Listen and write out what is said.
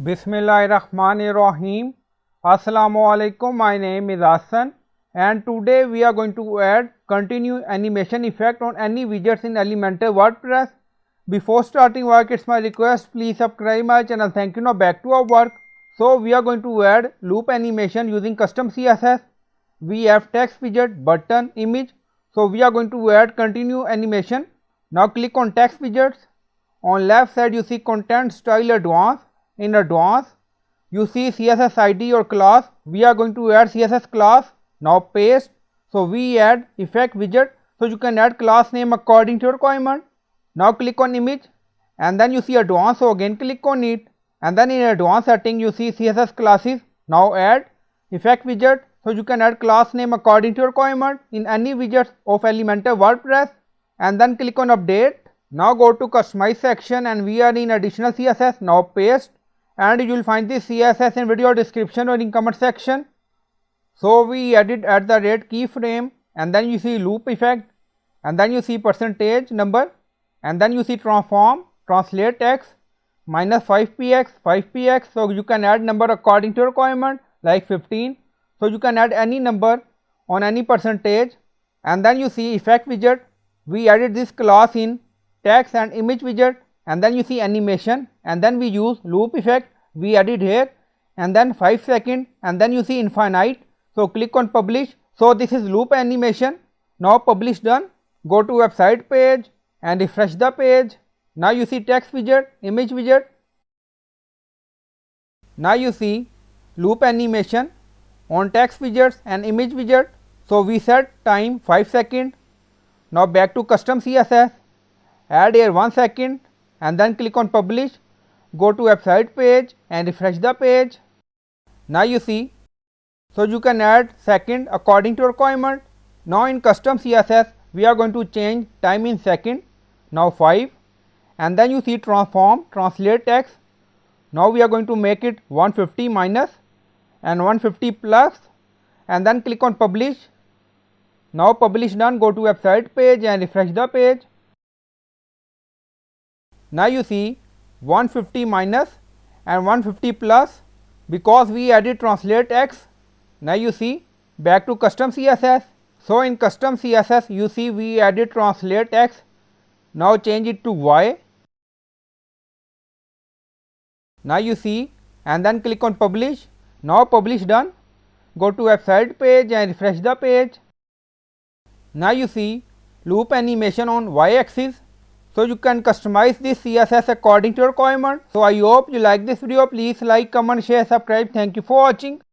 Bismillahirrahmanirrahim. Assalamualaikum. My name is Hassan and today we are going to add continue animation effect on any widgets in Elementor WordPress. Before starting work, it's my request, please subscribe my channel. Thank you. Now back to our work. So we are going to add loop animation using custom CSS. We have text widget, button, image. So we are going to add continue animation. Now click on text widgets. On left side you see content style advanced. In advanced you see CSS ID or class. We are going to add CSS class. Now paste. So we add effect widget. So you can add class name according to your requirement. Now click on image and then you see advanced. So again click on it and then in advanced setting you see CSS classes. Now add effect widget. So you can add class name according to your requirement in any widgets of Elementor WordPress and then click on update. Now go to customize section and we are in additional CSS. Now paste and you will find this CSS in video description or in comment section. So we added at the rate keyframe and then you see loop effect and then you see percentage number and then you see transform translateX minus 5px. So you can add number according to your requirement like 15. So you can add any number on any percentage and then you see effect widget. We added this class in text and image widget and then you see animation and then we use loop effect. We added here and then 5 seconds and then you see infinite. So click on publish. So this is loop animation. Now publish done. Go to website page and refresh the page. Now you see text widget, image widget. Now you see loop animation on text widgets and image widget. So we set time 5 seconds. Now back to custom CSS. Add here 1 second and then click on publish. Go to website page and refresh the page. Now you see. So you can add second according to your requirement. Now in custom CSS we are going to change time in second. Now 5 and then you see transform translateX. Now we are going to make it 150 minus and 150 plus and then click on publish. Now publish done. Go to website page and refresh the page. Now you see 150 minus and 150 plus because we added translateX. Now you see back to custom CSS. So in custom CSS you see we added translateX. Now change it to Y. Now you see and then click on publish. Now publish done. Go to website page and refresh the page. Now you see loop animation on Y axis. So you can customize this CSS according to your requirement. So I hope you like this video. Please like, comment, share, subscribe. Thank you for watching.